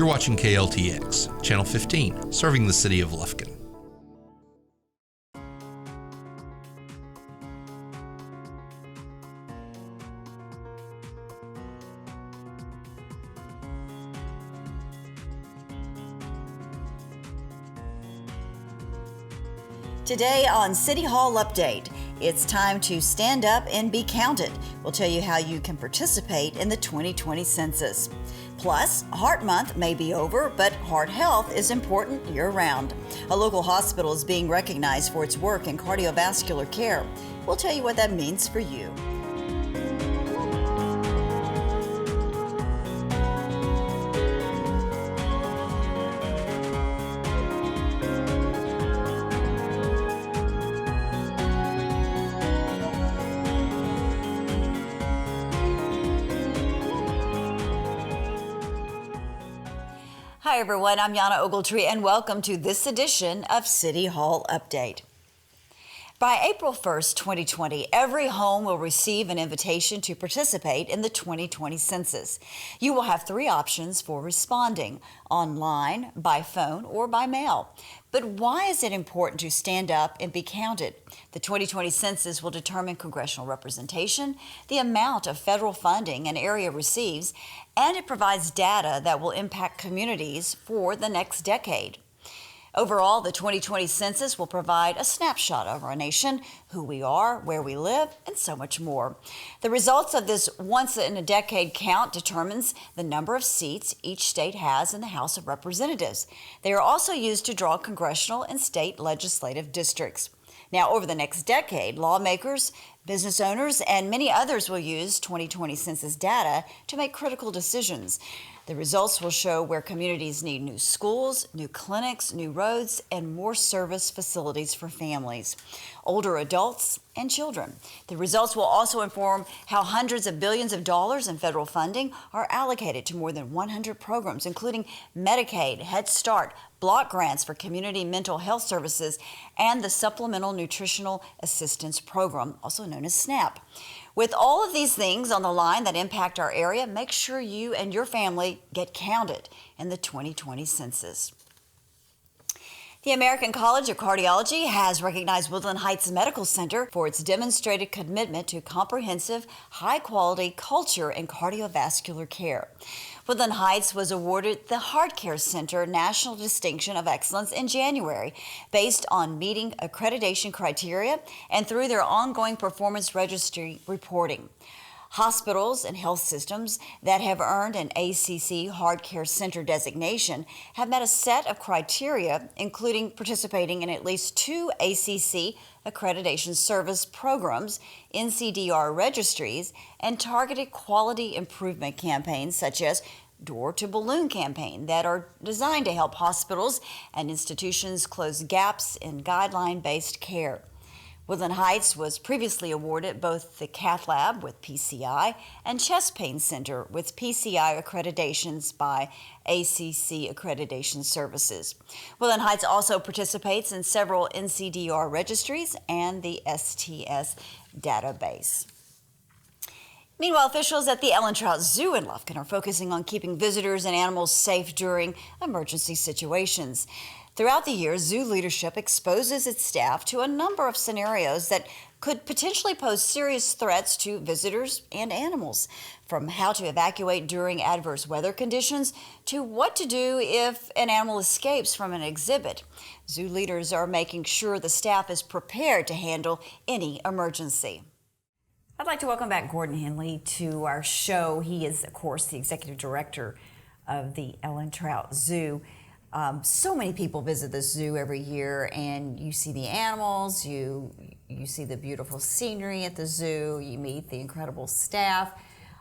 You're watching KLTX, Channel 15, serving the City of Lufkin. Today on City Hall Update, it's time to stand up and be counted. We'll tell you how you can participate in the 2020 census. Plus, Heart Month may be over, but heart health is important year-round. A local hospital is being recognized for its work in cardiovascular care. We'll tell you what that means for you. Hi everyone, I'm Yana Ogletree and welcome to this edition of City Hall Update. By April 1st, 2020, every home will receive an invitation to participate in the 2020 census. You will have three options for responding: online, by phone, or by mail. But why is it important to stand up and be counted? The 2020 census will determine congressional representation, the amount of federal funding an area receives, and it provides data that will impact communities for the next decade. Overall, the 2020 census will provide a snapshot of our nation, who we are, where we live, and so much more. The results of this once-in-a-decade count determines the number of seats each state has in the House of Representatives. They are also used to draw congressional and state legislative districts. Now, over the next decade, lawmakers, business owners, and many others will use 2020 census data to make critical decisions. The results will show where communities need new schools, new clinics, new roads, and more service facilities for families, older adults, and children. The results will also inform how hundreds of billions of dollars in federal funding are allocated to more than 100 programs, including Medicaid, Head Start, block grants for community mental health services, and the Supplemental Nutritional Assistance Program, also known as SNAP. With all of these things on the line that impact our area, make sure you and your family get counted in the 2020 census. The American College of Cardiology has recognized Woodland Heights Medical Center for its demonstrated commitment to comprehensive, high-quality culture and cardiovascular care. Woodland Heights was awarded the Heart Care Center National Distinction of Excellence in January, based on meeting accreditation criteria and through their ongoing performance registry reporting. Hospitals and health systems that have earned an ACC Heart Care Center designation have met a set of criteria, including participating in at least 2 ACC accreditation service programs, NCDR registries, and targeted quality improvement campaigns such as Door to Balloon campaign that are designed to help hospitals and institutions close gaps in guideline-based care. Woodland Heights was previously awarded both the Cath Lab with PCI and Chest Pain Center with PCI accreditations by ACC Accreditation Services. Woodland Heights also participates in several NCDR registries and the STS database. Meanwhile, officials at the Trout Zoo in Lufkin are focusing on keeping visitors and animals safe during emergency situations. Throughout the year, zoo leadership exposes its staff to a number of scenarios that could potentially pose serious threats to visitors and animals, from how to evacuate during adverse weather conditions to what to do if an animal escapes from an exhibit. Zoo leaders are making sure the staff is prepared to handle any emergency. I'd like to welcome back Gordon Henley to our show. He is, of course, the executive director of the Trout Zoo. So many people visit the zoo every year, and you see the animals, you see the beautiful scenery at the zoo, you meet the incredible staff.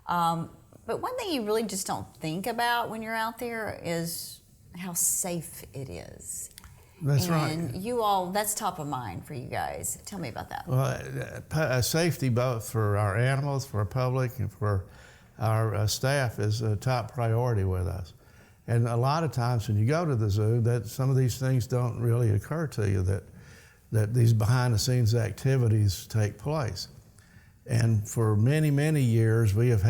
But one thing you really just don't think about when you're out there is how safe it is. That's right. And you all, that's top of mind for you guys. Tell me about that. Well, safety both for our animals, for our public, and for our staff is a top priority with us. And a lot of times when you go to the zoo, that some of these things don't really occur to you, that these behind-the-scenes activities take place. And for many, many years, we have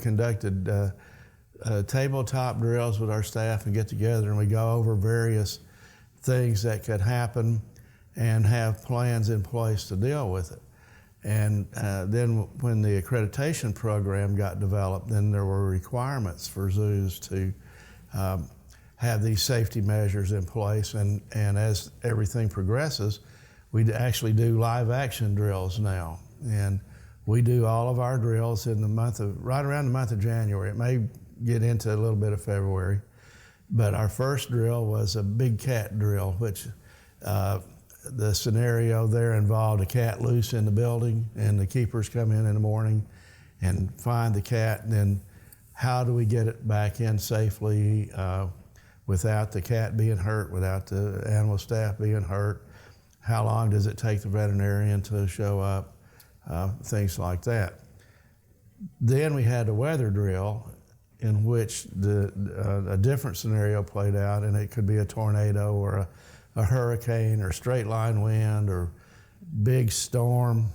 conducted tabletop drills with our staff and get together and we go over various things that could happen and have plans in place to deal with it. And then when the accreditation program got developed, then there were requirements for zoos to have these safety measures in place. And as everything progresses, we actually do live action drills now. And we do all of our drills in the month of, right around the month of January. It may get into a little bit of February. But our first drill was a big cat drill, which the scenario there involved a cat loose in the building, and the keepers come in the morning and find the cat, and then how do we get it back in safely without the cat being hurt, without the animal staff being hurt? How long does it take the veterinarian to show up? Things like that. Then we had a weather drill in which a different scenario played out, and it could be a tornado or a hurricane or straight line wind or big storm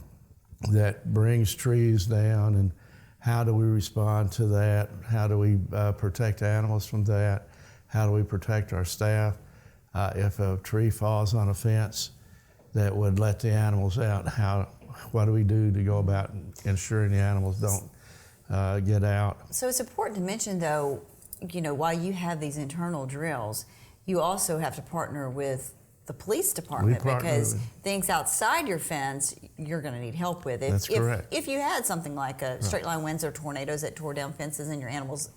that brings trees down, and how do we respond to that? How do we protect animals from that? How do we protect our staff? If a tree falls on a fence that would let the animals out, what do we do to go about ensuring the animals don't get out? So it's important to mention, though, while you have these internal drills, you also have to partner with the police department, because things outside your fence you're going to need help with. That's correct. If you had something like a straight line winds or tornadoes that tore down fences and your animals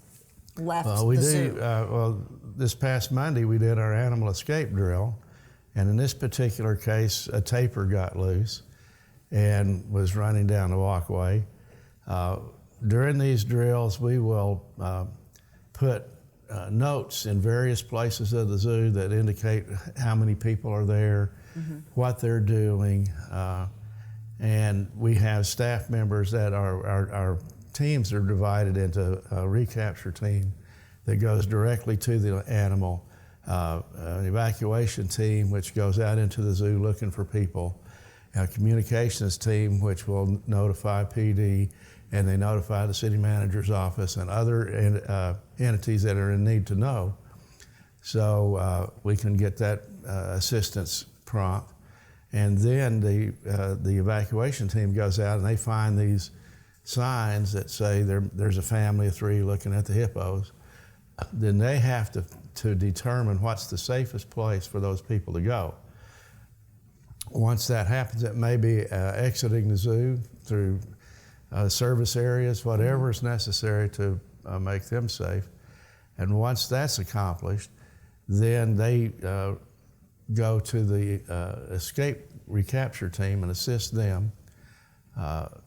left the zoo. Well, this past Monday we did our animal escape drill, and in this particular case a tapir got loose and was running down the walkway. During these drills we will put notes in various places of the zoo that indicate how many people are there, what they're doing, and we have staff members that our teams are divided into a recapture team that goes directly to the animal, an evacuation team which goes out into the zoo looking for people, a communications team which will notify PD, and they notify the city manager's office and other entities that are in need to know. So we can get that assistance prompt. And then the evacuation team goes out and they find these signs that say there's a family of 3 looking at the hippos. Then they have to determine what's the safest place for those people to go. Once that happens, it may be exiting the zoo through service areas, whatever is necessary to make them safe. And once that's accomplished, then they go to the escape recapture team and assist them.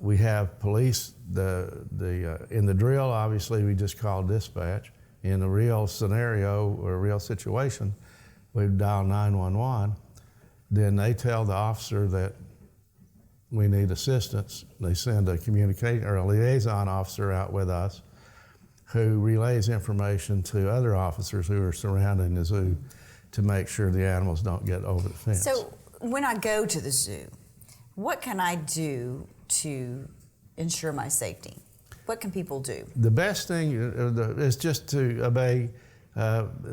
We have police. In the drill, obviously, we just call dispatch. In a real scenario or a real situation, we dial 911. Then they tell the officer that we need assistance. They send a communication or a liaison officer out with us who relays information to other officers who are surrounding the zoo to make sure the animals don't get over the fence. So when I go to the zoo, what can I do to ensure my safety? What can people do? The best thing is just to obey,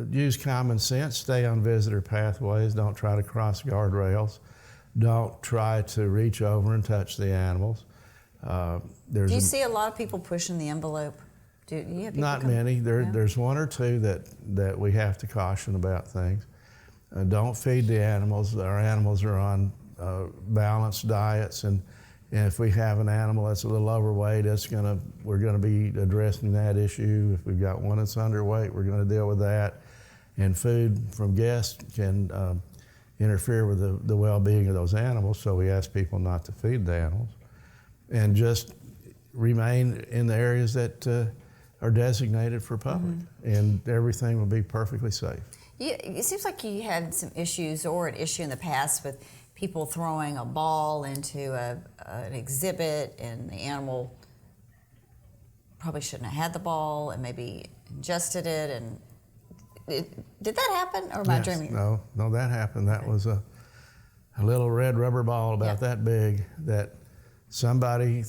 use common sense, stay on visitor pathways, don't try to cross guardrails. Don't try to reach over and touch the animals. Do you see a lot of people pushing the envelope? Do you have people not many. There's 1 or 2 that we have to caution about things. Don't feed the animals. Our animals are on balanced diets, and if we have an animal that's a little overweight, we're gonna be addressing that issue. If we've got one that's underweight, we're gonna deal with that. And food from guests can interfere with the well-being of those animals, so we ask people not to feed the animals and just remain in the areas that are designated for public, and everything will be perfectly safe. It seems like you had some issues or an issue in the past with people throwing a ball into an exhibit, and the animal probably shouldn't have had the ball and maybe ingested it. And did that happen, or am I dreaming? No, that happened. That was a little red rubber ball about that big that somebody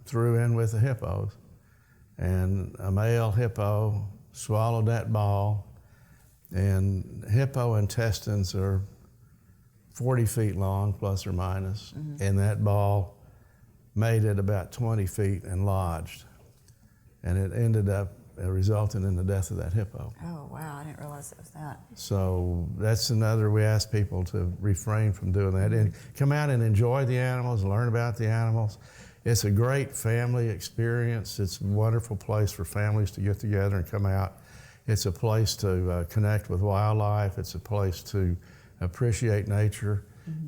threw in with the hippos. and a male hippo swallowed that ball, and hippo intestines are 40 feet long, plus or minus, and that ball made it about 20 feet and lodged, and it ended up resulting in the death of that hippo. Oh, wow, I didn't realize it was that. So that's another, we ask people to refrain from doing that and come out and enjoy the animals, learn about the animals. It's a great family experience. It's a wonderful place for families to get together and come out. It's a place to connect with wildlife. It's a place to appreciate nature.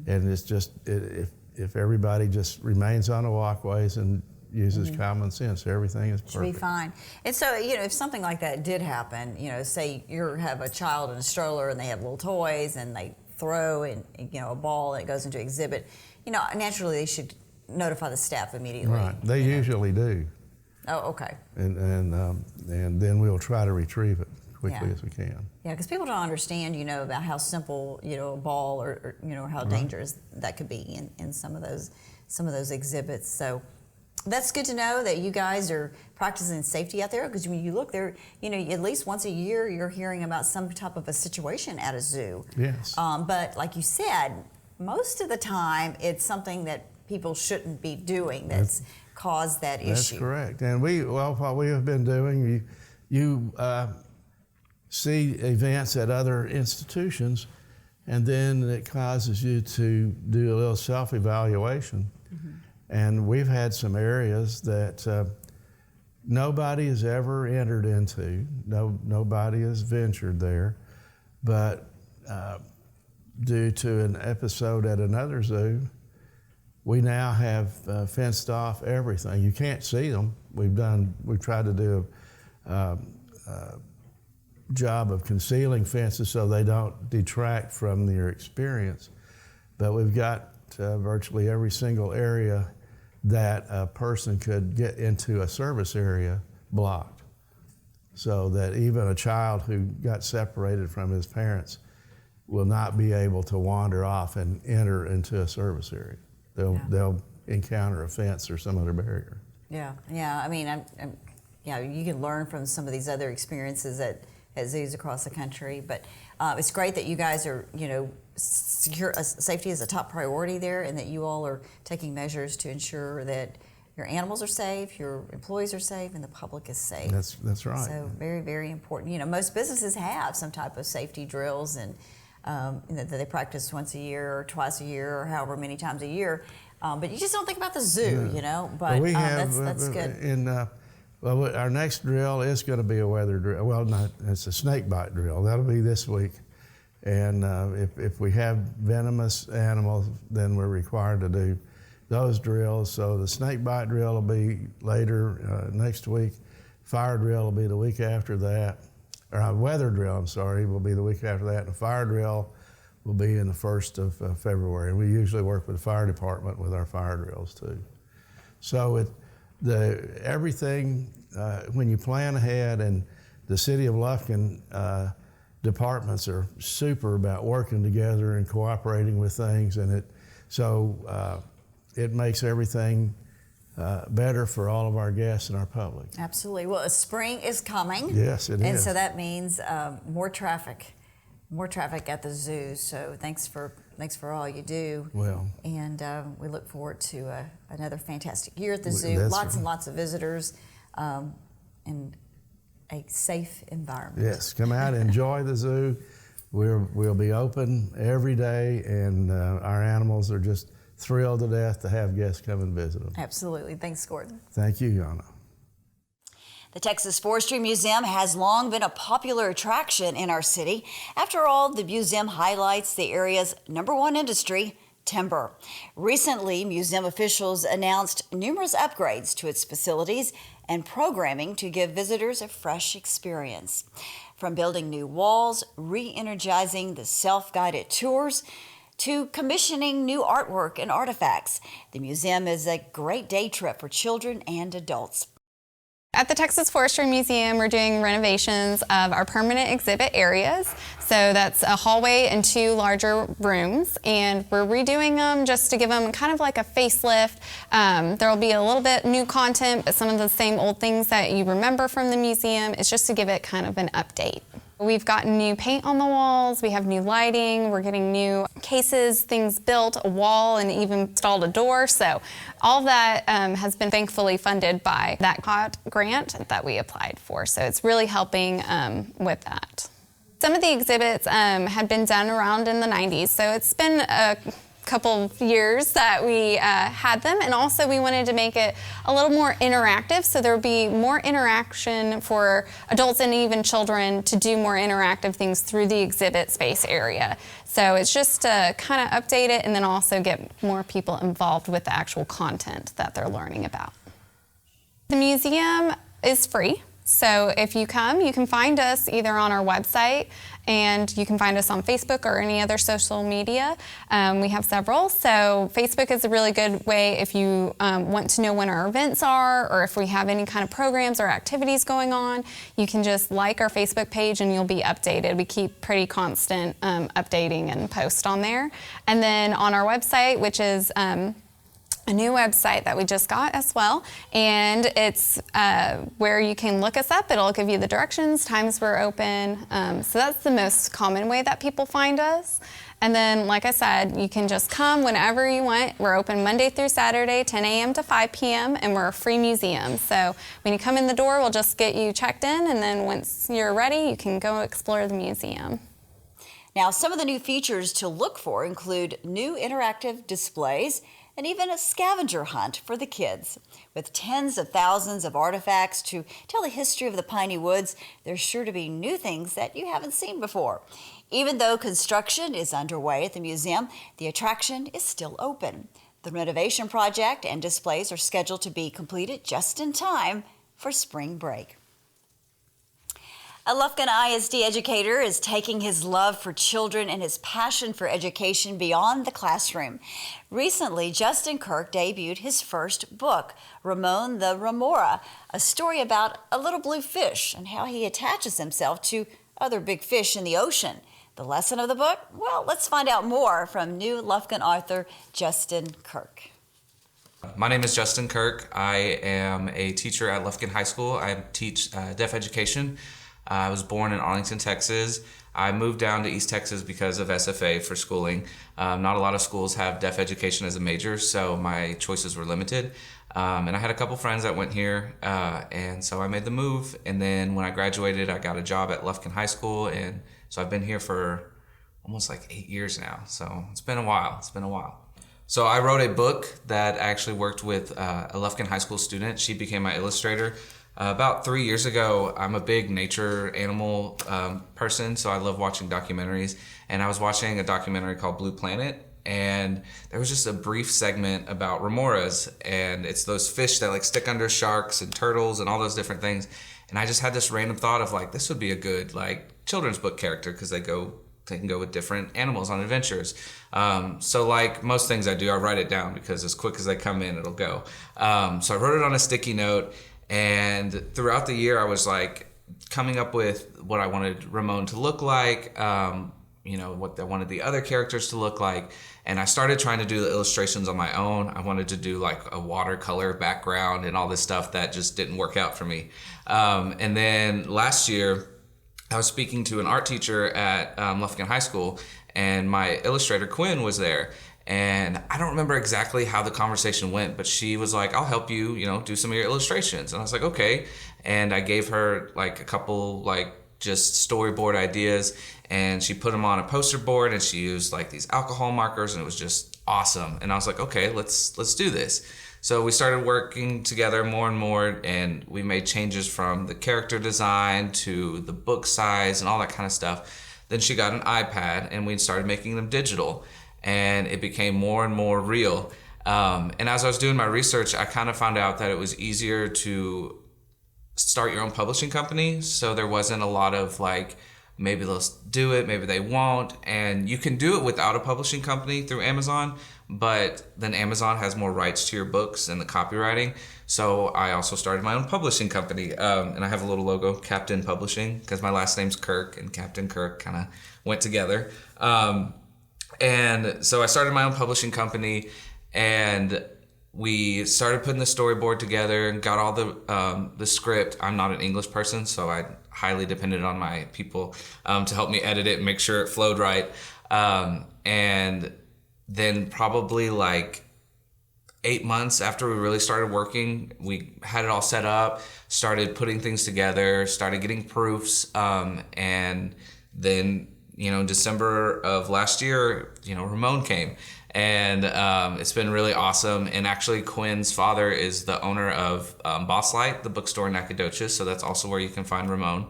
And it's just, if everybody just remains on the walkways and uses common sense, everything is perfect. Should be fine. And so, if something like that did happen, say you have a child in a stroller and they have little toys and they throw a ball and it goes into exhibit, naturally they should notify the staff immediately. Right. They usually do. Oh, okay. And then we'll try to retrieve it quickly as we can. Yeah, because people don't understand, about how simple, a ball or how dangerous that could be in some of those exhibits. So that's good to know that you guys are practicing safety out there, because when you look there, at least once a year you're hearing about some type of a situation at a zoo. Yes. But like you said, most of the time it's something that people shouldn't be doing that's caused that issue. That's correct. And what we have been doing, you see events at other institutions, and then it causes you to do a little self-evaluation. And we've had some areas that nobody has ever entered into, nobody has ventured there, but due to an episode at another zoo, we now have fenced off everything. You can't see them. We've tried to do a job of concealing fences so they don't detract from your experience, but we've got virtually every single area that a person could get into a service area blocked, so that even a child who got separated from his parents will not be able to wander off and enter into a service area. They'll encounter a fence or some other barrier. Yeah. I mean, you can learn from some of these other experiences at zoos across the country, but it's great that you guys are, safety is a top priority there, and that you all are taking measures to ensure that your animals are safe, your employees are safe, and the public is safe. That's right. So very, very important. Most businesses have some type of safety drills, and that they practice once a year or twice a year or however many times a year. But you just don't think about the zoo, But we have, that's good. Our next drill is going to be a weather drill. Well, it's a snake bite drill. That'll be this week. And if we have venomous animals, then we're required to do those drills. So the snake bite drill will be later next week. Fire drill will be the week after that. Or weather drill, will be the week after that. And the fire drill will be in the 1st of February. And we usually work with the fire department with our fire drills too. So everything, when you plan ahead, and the City of Lufkin departments are super about working together and cooperating with things, and it makes everything better for all of our guests and our public. Absolutely. Well, spring is coming. Yes, it is. And so that means more traffic at the zoo. So thanks for all you do. Well, and we look forward to another fantastic year at the zoo. That's Lots and right. lots of visitors, and a safe environment. Yes, come out and enjoy the zoo. We'll be open every day, and our animals are just thrilled to death to have guests come and visit them. Absolutely. Thanks, Gordon. Thank you, Yana. The Texas Forestry Museum has long been a popular attraction in our city. After all, the museum highlights the area's #1 industry, timber. Recently, museum officials announced numerous upgrades to its facilities and programming to give visitors a fresh experience. From building new walls, re-energizing the self-guided tours, to commissioning new artwork and artifacts, the museum is a great day trip for children and adults. At the Texas Forestry Museum, we're doing renovations of our permanent exhibit areas. So that's a hallway and 2 larger rooms, and we're redoing them just to give them kind of like a facelift. There will be a little bit new content, but some of the same old things that you remember from the museum. It's just to give it kind of an update. We've gotten new paint on the walls, we have new lighting, we're getting new cases, things built, a wall, and even installed a door. So all of that has been thankfully funded by that COT grant that we applied for. So it's really helping with that. Some of the exhibits had been done around in the 90s, so it's been a couple of years that we had them, and also we wanted to make it a little more interactive, so there would be more interaction for adults and even children to do more interactive things through the exhibit space area. So it's just to kind of update it and then also get more people involved with the actual content that they're learning about. The museum is free. So if you come, you can find us either on our website, and you can find us on Facebook or any other social media. We have several. So Facebook is a really good way if you want to know when our events are, or if we have any kind of programs or activities going on. You can just like our Facebook page and you'll be updated. We keep pretty constant updating and post on there. And then on our website, which is a new website that we just got as well, and it's where you can look us up. It'll give you the directions, times we're open. So that's the most common way that people find us. And then, like I said, you can just come whenever you want. We're open Monday through Saturday, 10 a.m. to 5 p.m., and we're a free museum. So when you come in the door, we'll just get you checked in, and then once you're ready, you can go explore the museum. Now, some of the new features to look for include new interactive displays and even a scavenger hunt for the kids. With tens of thousands of artifacts to tell the history of the Piney Woods, there's sure to be new things that you haven't seen before. Even though construction is underway at the museum, the attraction is still open. The renovation project and displays are scheduled to be completed just in time for spring break. A Lufkin ISD educator is taking his love for children and his passion for education beyond the classroom. Recently, Justin Kirk debuted his first book, Ramon the Remora, a story about a little blue fish and how he attaches himself to other big fish in the ocean. The lesson of the book? Well, let's find out more from new Lufkin author Justin Kirk. My name is Justin Kirk. I am a teacher at Lufkin High School. I teach deaf education. I was born in Arlington, Texas. I moved down to East Texas because of SFA for schooling. Not a lot of schools have deaf education as a major, so my choices were limited. And I had a couple friends that went here, and so I made the move. And then when I graduated, I got a job at Lufkin High School, and so I've been here for almost like 8 years now. So it's been a while. So I wrote a book that actually worked with a Lufkin High School student. She became my illustrator. About 3 years ago, I'm a big nature animal person, so I love watching documentaries. And I was watching a documentary called Blue Planet, and there was just a brief segment about remoras, and it's those fish that like stick under sharks and turtles and all those different things. And I just had this random thought of like, this would be a good like children's book character because they can go with different animals on adventures. So like most things I do, I write it down because as quick as they come in, it'll go. So I wrote it on a sticky note. And throughout the year, I was like coming up with what I wanted Ramon to look like, what I wanted the other characters to look like. And I started trying to do the illustrations on my own. I wanted to do like a watercolor background and all this stuff that just didn't work out for me. And then last year, I was speaking to an art teacher at Lufkin High School, and my illustrator Quinn was there. And I don't remember exactly how the conversation went, but she was like, I'll help you, do some of your illustrations. And I was like, okay. And I gave her like a couple like just storyboard ideas, and she put them on a poster board, and she used like these alcohol markers, and it was just awesome. And I was like, okay, let's do this. So we started working together more and more, and we made changes from the character design to the book size and all that kind of stuff. Then she got an iPad, and we started making them digital. And it became more and more real. And as I was doing my research, I kind of found out that it was easier to start your own publishing company. So there wasn't a lot of like, maybe they'll do it, maybe they won't. And you can do it without a publishing company through Amazon, but then Amazon has more rights to your books and the copywriting. So I also started my own publishing company, and I have a little logo, Captain Publishing, because my last name's Kirk, and Captain Kirk kind of went together. And so I started my own publishing company, and we started putting the storyboard together and got all the script. I'm not an English person, so I highly depended on my people to help me edit it and make sure it flowed right. And then probably like 8 months after we really started working, we had it all set up, started putting things together, started getting proofs, and then, in December of last year, Ramon came. And it's been really awesome. And actually, Quinn's father is the owner of Boss Light, the bookstore in Nacogdoches. So that's also where you can find Ramon.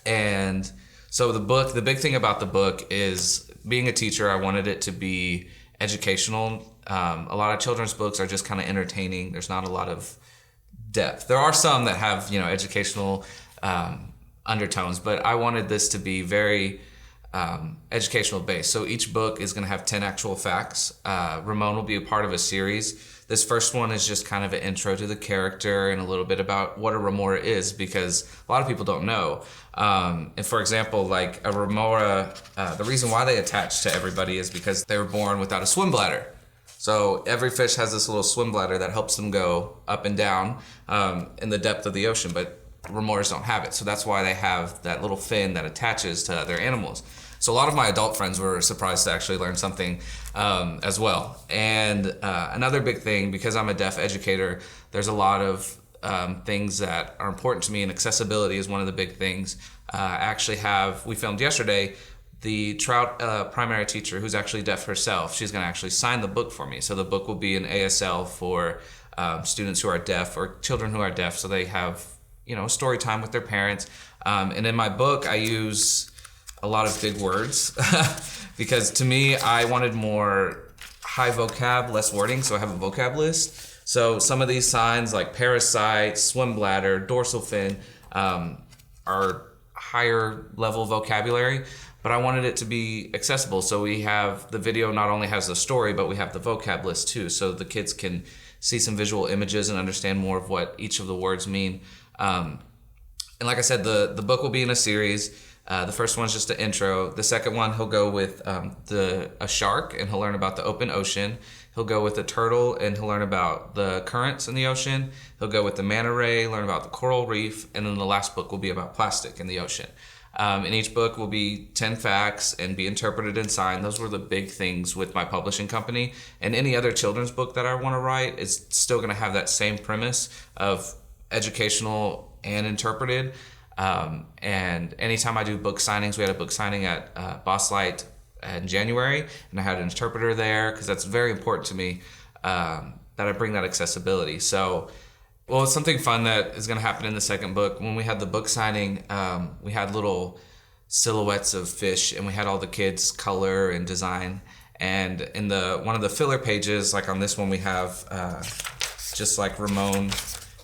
And so the big thing about the book is, being a teacher, I wanted it to be educational. A lot of children's books are just kind of entertaining. There's not a lot of depth. There are some that have, educational undertones, but I wanted this to be very educational based. So each book is going to have 10 actual facts. Ramon will be a part of a series. This first one is just kind of an intro to the character and a little bit about what a remora is, because a lot of people don't know. And for example, like a remora, the reason why they attach to everybody is because they were born without a swim bladder. So every fish has this little swim bladder that helps them go up and down in the depth of the ocean, but remoras don't have it. So that's why they have that little fin that attaches to other animals. So a lot of my adult friends were surprised to actually learn something as well. And another big thing, because I'm a deaf educator, there's a lot of things that are important to me, and accessibility is one of the big things. We filmed yesterday, the Trout primary teacher, who's actually deaf herself, she's going to actually sign the book for me. So the book will be an ASL for students who are deaf or children who are deaf, so they have story time with their parents. And in my book, I use a lot of big words because to me, I wanted more high vocab, less wording. So I have a vocab list. So some of these signs like parasite, swim bladder, dorsal fin are higher level vocabulary, but I wanted it to be accessible. So we have the video not only has the story, but we have the vocab list too. So the kids can see some visual images and understand more of what each of the words mean. And like I said, the book will be in a series. The first one's just an intro. The second one, he'll go with a shark, and he'll learn about the open ocean. He'll go with a turtle, and he'll learn about the currents in the ocean. He'll go with the manta ray, learn about the coral reef, and then the last book will be about plastic in the ocean. And each book will be 10 facts and be interpreted and signed. Those were the big things with my publishing company. And any other children's book that I want to write is still going to have that same premise of educational and interpreted. And anytime I do book signings, we had a book signing at Boss Light in January, and I had an interpreter there because that's very important to me, that I bring that accessibility. So, it's something fun that is going to happen in the second book. When we had the book signing, we had little silhouettes of fish, and we had all the kids color and design. And in one of the filler pages, like on this one, we have just like Ramon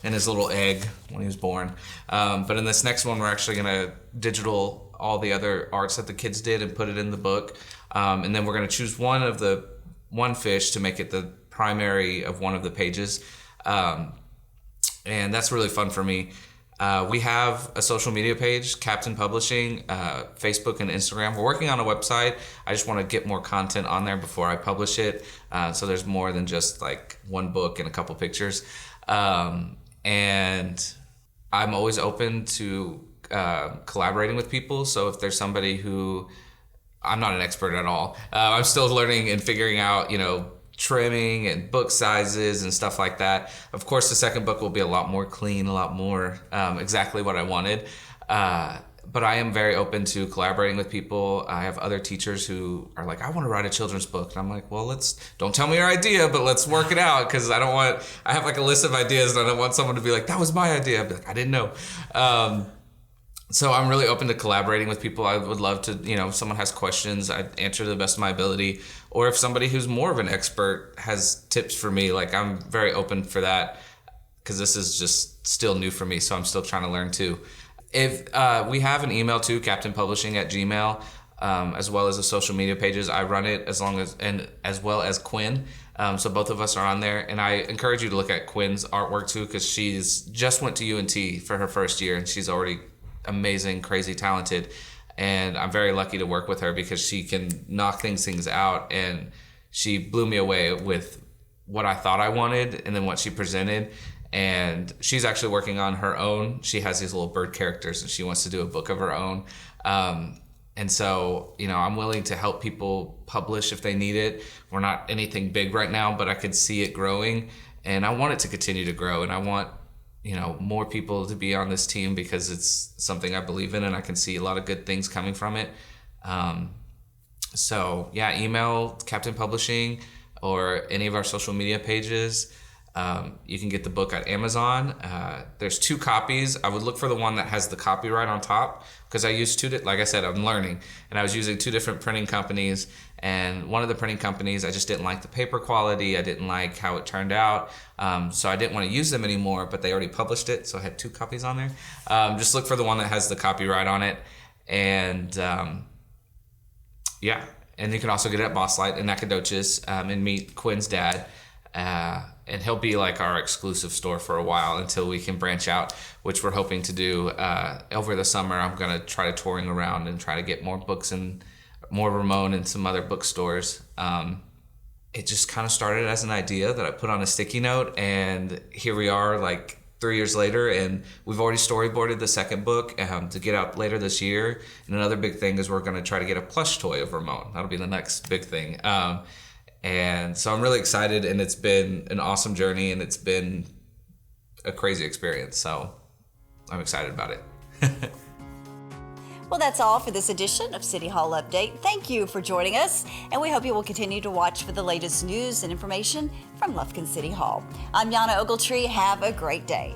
and his little egg when he was born. But in this next one, we're actually gonna digital all the other arts that the kids did and put it in the book. And then we're gonna choose one fish to make it the primary of one of the pages. And that's really fun for me. We have a social media page, Captain Publishing, Facebook and Instagram. We're working on a website. I just want to get more content on there before I publish it. So there's more than just like one book and a couple pictures. And I'm always open to collaborating with people. So if there's somebody who, I'm not an expert at all. I'm still learning and figuring out, trimming and book sizes and stuff like that. Of course, the second book will be a lot more clean, a lot more exactly what I wanted. But I am very open to collaborating with people. I have other teachers who are like, I want to write a children's book. And I'm like, well, don't tell me your idea, but let's work it out. Because I have like a list of ideas and I don't want someone to be like, that was my idea. I'd be like, I didn't know. So I'm really open to collaborating with people. I would love to, if someone has questions, I'd answer to the best of my ability. Or if somebody who's more of an expert has tips for me, like I'm very open for that because this is just still new for me. So I'm still trying to learn too. If we have an email too, captainpublishing@gmail.com. as well as the social media pages. I run it as well as Quinn. So both of us are on there, and I encourage you to look at Quinn's artwork too, because she's just went to UNT for her first year, and she's already amazing, crazy talented. And I'm very lucky to work with her because she can knock things out, and she blew me away with what I thought I wanted and then what she presented. And she's actually working on her own. She has these little bird characters, and she wants to do a book of her own. And so, I'm willing to help people publish if they need it. We're not anything big right now, but I could see it growing, and I want it to continue to grow. And I want, more people to be on this team because it's something I believe in, and I can see a lot of good things coming from it. So yeah, email Captain Publishing or any of our social media pages. You can get the book at Amazon. There's 2 copies. I would look for the one that has the copyright on top, because I used like I said, I'm learning, and I was using 2 different printing companies, and one of the printing companies, I just didn't like the paper quality. I didn't like how it turned out. So I didn't want to use them anymore, but they already published it. So I had 2 copies on there. Just look for the one that has the copyright on it. And yeah, and you can also get it at Boss Light in Nacogdoches, and meet Quinn's dad. And he'll be like our exclusive store for a while until we can branch out, which we're hoping to do over the summer. I'm going to try to touring around and try to get more books and more Ramon and some other bookstores. It just kind of started as an idea that I put on a sticky note, and here we are like 3 years later, and we've already storyboarded the second book to get out later this year. And another big thing is we're going to try to get a plush toy of Ramon. That'll be the next big thing. And so I'm really excited, and it's been an awesome journey, and it's been a crazy experience. So I'm excited about it. Well, that's all for this edition of City Hall Update. Thank you for joining us, and we hope you will continue to watch for the latest news and information from Lufkin City Hall. I'm Yana Ogletree. Have a great day.